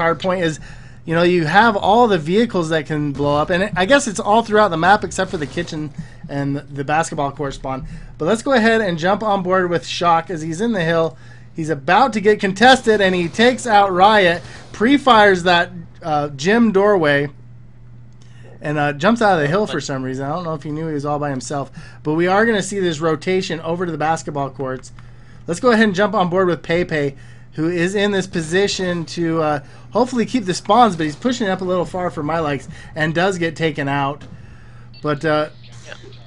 hard point is, you know, you have all the vehicles that can blow up, and I guess it's all throughout the map except for the kitchen and the basketball court spawn. But let's go ahead and jump on board with Shock as he's in the hill. He's about to get contested, and he takes out Riot, pre-fires that gym doorway, and jumps out of the hill for some reason. I don't know if he knew he was all by himself, but we are going to see this rotation over to the basketball courts. Let's go ahead and jump on board with Pepe, who is in this position to hopefully keep the spawns, but he's pushing it up a little far for my likes and does get taken out. But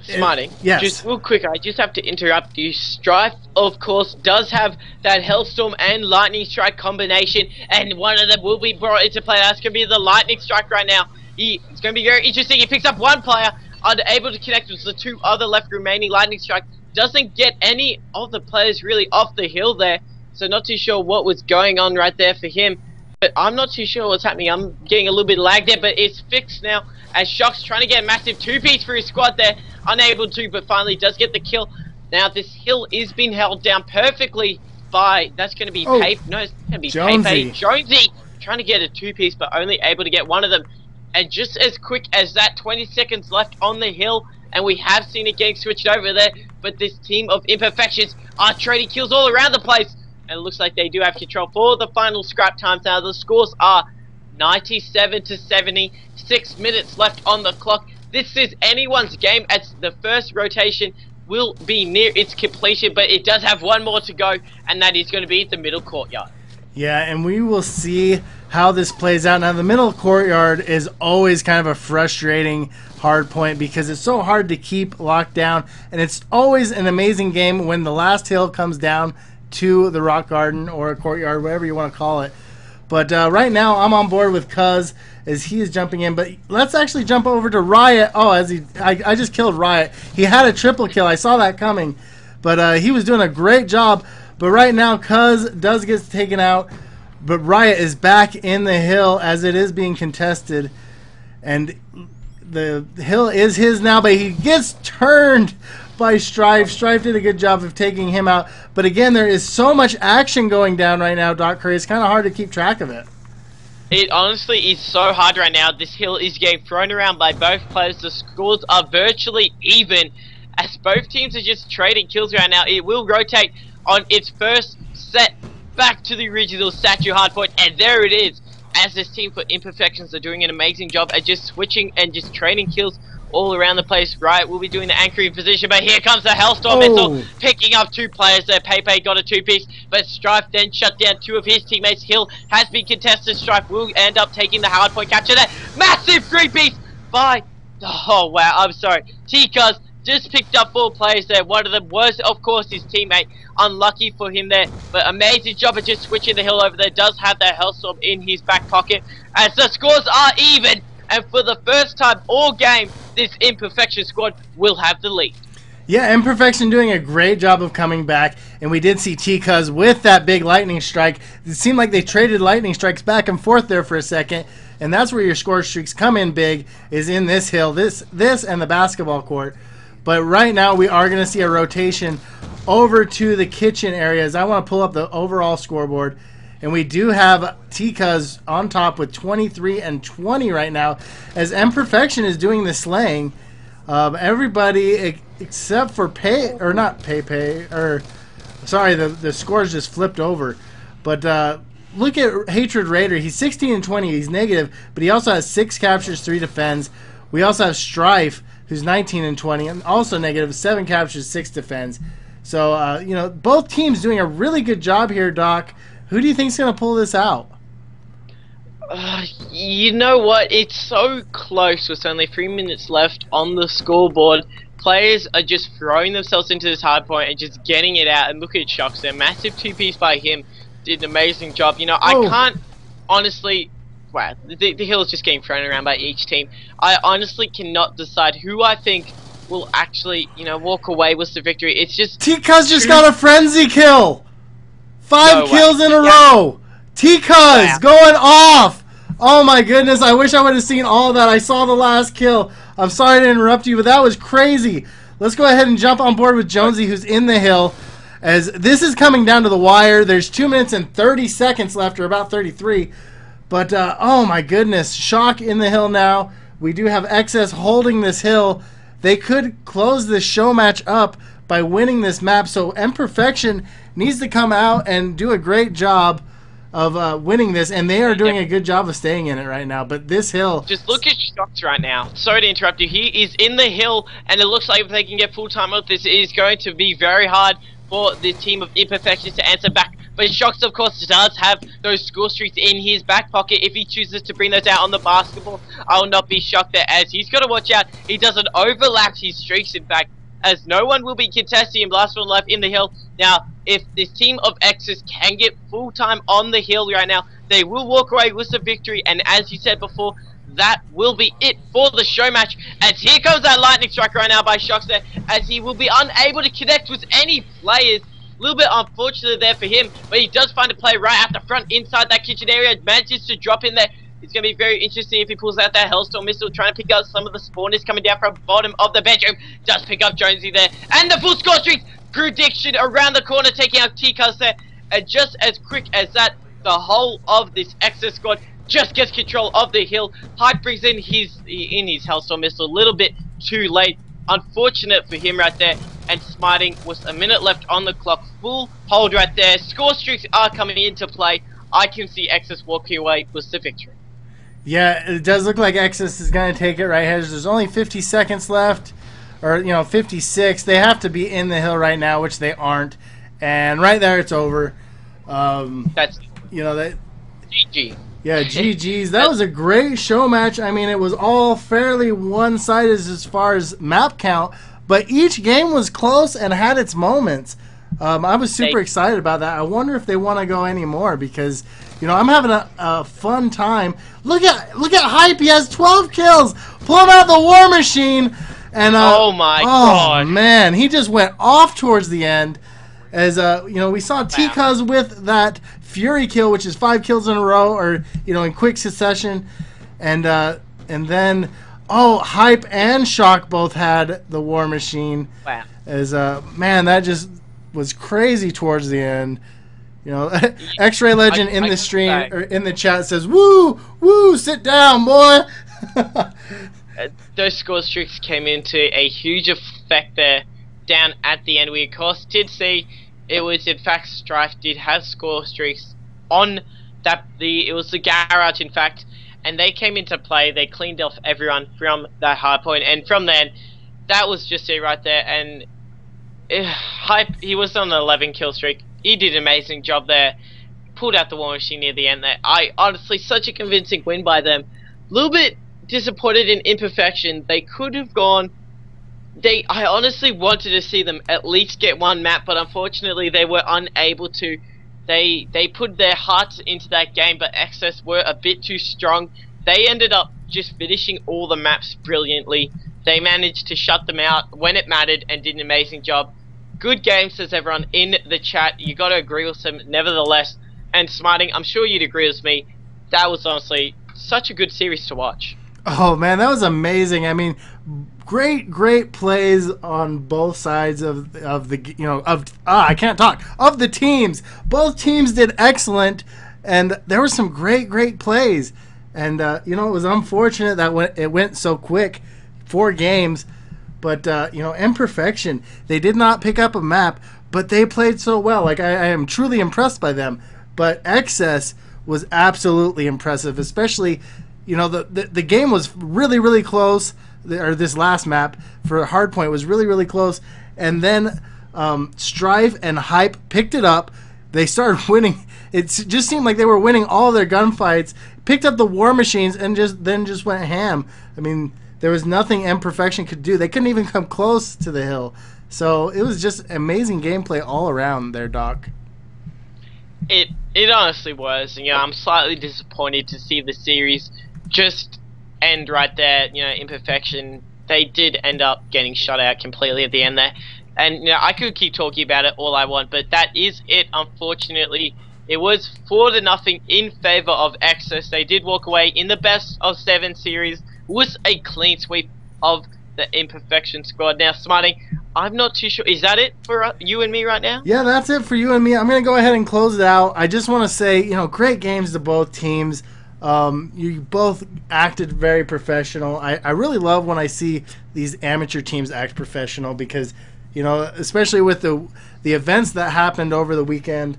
Smarty, yes. Just real quick, I just have to interrupt you. Strife, of course, does have that Hellstorm and Lightning Strike combination, and one of them will be brought into play. That's going to be the Lightning Strike right now. It's going to be very interesting. He picks up one player, unable to connect with the two other left remaining. Lightning Strike doesn't get any of the players really off the hill there, so not too sure what was going on right there for him. But I'm not too sure what's happening. I'm getting a little bit lagged there, but it's fixed now as Shock's trying to get a massive two-piece for his squad there. Unable to, but finally does get the kill. Now this hill is being held down perfectly by, that's going to be Pepe. No, it's going to be Pepe. Jonesy trying to get a two-piece, but only able to get one of them. And just as quick as that, 20 seconds left on the hill, and we have seen it getting switched over there, but this team of Imperfections are trading kills all around the place. And it looks like they do have control for the final scrap times. Now the scores are 97 to 70, 6 minutes left on the clock. This is anyone's game as the first rotation will be near its completion, but it does have one more to go, and that is going to be the middle courtyard. Yeah, and we will see how this plays out. Now, the middle courtyard is always kind of a frustrating hard point because it's so hard to keep locked down, and it's always an amazing game when the last hill comes down to the rock garden or a courtyard, whatever you want to call it. But right now, I'm on board with Cuz as he is jumping in. But let's actually jump over to Riot. Oh, I just killed Riot. He had a triple kill. I saw that coming. But he was doing a great job. But right now, Cuz does get taken out. But Riot is back in the hill as it is being contested. And the hill is his now, but he gets turned by Strife. Strife did a good job of taking him out. But again, there is so much action going down right now, Doc Curry. It's kind of hard to keep track of it. It honestly is so hard right now. This hill is getting thrown around by both players. The scores are virtually even as both teams are just trading kills right now. It will rotate on its first set back to the original statue hardpoint, and there it is. As this team for Imperfections are doing an amazing job at just switching and just trading kills all around the place. Right, we'll be doing the anchoring position, but here comes the Hellstorm missile, picking up two players there. Pepe got a two-piece, but Strife then shut down two of his teammates. Hill has been contested. Strife will end up taking the hardpoint capture there. Massive three-piece by, oh wow, I'm sorry, T-Cuz just picked up 4 players there. One of them was, of course, his teammate. Unlucky for him there, but amazing job of just switching the hill over there. Does have that Hellstorm in his back pocket as the scores are even, and for the first time all game, this Imperfection squad will have the lead. Yeah, Imperfection doing a great job of coming back, and we did see T-Cuz with that big lightning strike. It seemed like they traded lightning strikes back and forth there for a second, and that's where your score streaks come in big, is in this hill, this and the basketball court. But right now we are going to see a rotation over to the kitchen areas. I want to pull up the overall scoreboard, and we do have T-Cuz on top with 23 and 20 right now, as Imperfection is doing the slaying. Everybody except for the scores just flipped over. But look at Hatred Raider. He's 16 and 20. He's negative, but he also has 6 captures, 3 defends. We also have Strife, who's 19 and 20, and also negative, 7 captures, 6 defends. So, you know, both teams doing a really good job here, Doc. Who do you think's going to pull this out? You know what? It's so close with only 3 minutes left on the scoreboard. Players are just throwing themselves into this hard point and just getting it out. And look at Shocks there. Massive two-piece by him. Did an amazing job. You know, I can't honestly... Wow, the hill is just getting thrown around by each team. I honestly cannot decide who I think will actually, you know, walk away with the victory. It's just... T-Cuz just got a frenzy kill! 5 kills in a row! T-Cuz going off! Oh my goodness, I wish I would have seen all of that. I saw the last kill. I'm sorry to interrupt you, but that was crazy. Let's go ahead and jump on board with Jonesy, who's in the hill. As this is coming down to the wire, there's 2 minutes and 30 seconds left, or about 33. But, oh my goodness, Shock in the hill now. We do have Excess holding this hill. They could close this show match up by winning this map. So Imperfection needs to come out and do a great job of winning this. And they are doing a good job of staying in it right now. But this hill... Just look at Shocks right now. Sorry to interrupt you. He is in the hill, and it looks like if they can get full time with this, it is going to be very hard for the team of Imperfections to answer back. But Shocks, of course, does have those score streaks in his back pocket. If he chooses to bring those out on the basketball, I will not be shocked there, as he's got to watch out. He doesn't overlap his streaks, in fact, as no one will be contesting him last one life in the hill. Now, if this team of X's can get full time on the hill right now, they will walk away with the victory. And as you said before, that will be it for the show match. As here comes that lightning strike right now by Shocks there, as he will be unable to connect with any players. A little bit unfortunate there for him, but he does find a play right at the front inside that kitchen area, manages to drop in there. It's going to be very interesting if he pulls out that Hellstorm missile, trying to pick out some of the spawners coming down from the bottom of the bedroom. Does pick up Jonesy there, and the full score streak prediction around the corner, taking out T-Cuz there. And just as quick as that, the whole of this Excess squad just gets control of the hill. Hype brings in his Hellstorm missile a little bit too late. Unfortunate for him right there. And Smiting with a minute left on the clock. Full hold right there. Score streaks are coming into play. I can see Excess walking away with the victory. Yeah, it does look like Excess is going to take it right here. There's only 50 seconds left, or 56. They have to be in the hill right now, which they aren't. And right there, it's over. That's that. GG. Yeah, GG's. That was a great show match. I mean, it was all fairly one-sided as far as map count, but each game was close and had its moments. I was super excited about that. I wonder if they want to go any more because, I'm having a fun time. Look at Hype. He has 12 kills. Pulling out the War Machine. And oh my god. Oh man, he just went off towards the end. As we saw T-Cuz with that Fury kill, which is 5 kills in a row, or in quick succession, and then Hype and Shock both had the War Machine. Wow. As man, that just was crazy towards the end. X-Ray Legend in the stream or in the chat says, "Woo, woo, sit down, boy." Those score streaks came into a huge effect there. Down at the end, we of course did see it was in fact Strife did have score streaks on that. It was the garage in fact, and they came into play. They cleaned off everyone from that hard point, and from then, that was just it right there. And Hype, he was on an 11 kill streak. He did an amazing job there. Pulled out the War Machine near the end there. I honestly, such a convincing win by them. A little bit disappointed in Imperfection. They could have gone. I honestly wanted to see them at least get one map, but unfortunately they were unable to. They put their hearts into that game, but Excess were a bit too strong. They ended up just finishing all the maps brilliantly. They managed to shut them out when it mattered and did an amazing job. Good game, says everyone in the chat. You got to agree with them, nevertheless. And Smiting, I'm sure you'd agree with me. That was honestly such a good series to watch. Oh man, that was amazing. I mean, great plays on both sides of the I can't talk of the teams. Both teams did excellent, and there were some great plays. And it was unfortunate that it went so quick, 4 games. But Imperfection, they did not pick up a map, but they played so well. Like I am truly impressed by them. But Excess was absolutely impressive, especially. The game was really close, or this last map for Hardpoint was really close, and then Strife and Hype picked it up. They started winning. It just seemed like they were winning all their gunfights, picked up the War Machines, and just went ham. I mean, there was nothing Imperfection could do. They couldn't even come close to the hill. So it was just amazing gameplay all around there, Doc. It honestly was. I'm slightly disappointed to see the series just end right there. Imperfection, they did end up getting shut out completely at the end there. And I could keep talking about it all I want, but that is it. Unfortunately, it was 4-0 in favor of Excess. They did walk away in the best of 7 series with a clean sweep of the Imperfection squad. Now, Smarting, I'm not too sure. Is that it for you and me right now? Yeah, that's it for you and me. I'm going to go ahead and close it out. I just want to say, great games to both teams. You both acted very professional. I really love when I see these amateur teams act professional because, you know, especially with the events that happened over the weekend,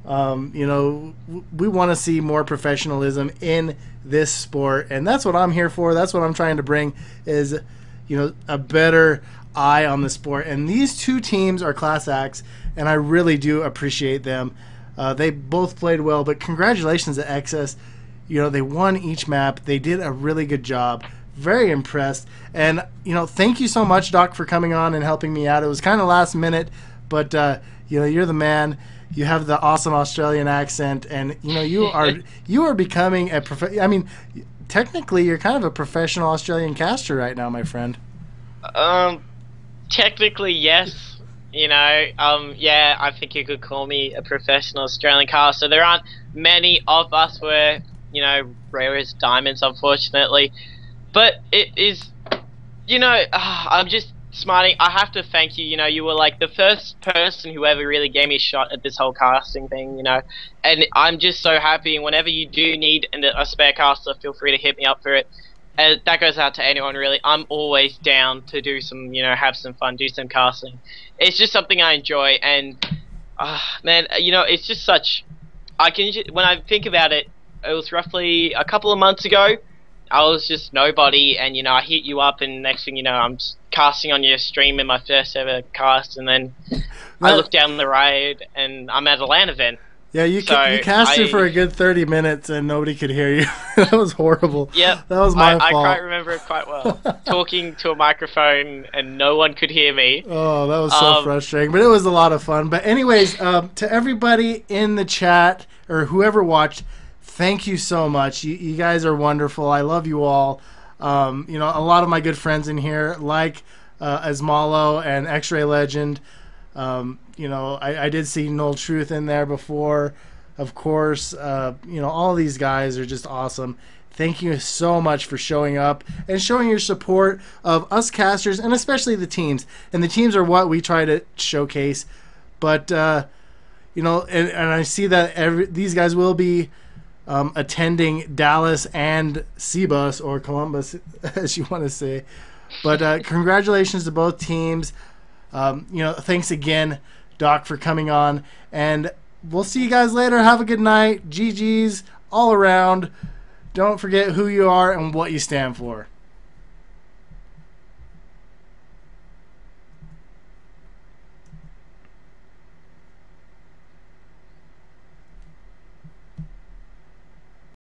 you know, we want to see more professionalism in this sport, and that's what I'm here for. That's what I'm trying to bring is, you know, a better eye on the sport. And these two teams are class acts, and I really do appreciate them. They both played well, but congratulations to XS. You know, they won each map. They did a really good job. Very impressed. And, you know, thank you so much, Doc, for coming on and helping me out. It was kind of last minute, but, you know, you're the man. You have the awesome Australian accent, and, you know, you are becoming a I mean, technically, you're kind of a professional Australian caster right now, my friend. Technically, yes. You know, yeah, I think you could call me a professional Australian caster. There aren't many of us where, you know, rare as diamonds, unfortunately. But it is, you know, I'm just smarting. I have to thank you. You know, you were like the first person who ever really gave me a shot at this whole casting thing, you know. And I'm just so happy. And whenever you do need a spare caster, feel free to hit me up for it. And that goes out to anyone, really. I'm always down to do some, you know, have some fun, do some casting. It's just something I enjoy. And, man, you know, it's just such... when I think about it, it was roughly a couple of months ago. I was just nobody, and, you know, I hit you up, and next thing you know, I'm casting on your stream in my first ever cast, and then I look down the road, and I'm at a LAN event. Yeah, you casted for a good 30 minutes, and nobody could hear you. That was horrible. Yeah, that was my fault. I quite remember it quite well. Talking to a microphone, and no one could hear me. Oh, that was so frustrating, but it was a lot of fun. But anyways, to everybody in the chat, or whoever watched, thank you so much. You guys are wonderful. I love you all. You know, a lot of my good friends in here, like Asmalo and X-Ray Legend. You know, I did see Null Truth in there before. Of course, you know, all these guys are just awesome. Thank you so much for showing up and showing your support of us casters, and especially the teams. And the teams are what we try to showcase. But, you know, and I see that these guys will be attending Dallas and CBUS, or Columbus, as you want to say. But congratulations to both teams. You know, thanks again, Doc, for coming on. And we'll see you guys later. Have a good night. GG's all around. Don't forget who you are and what you stand for.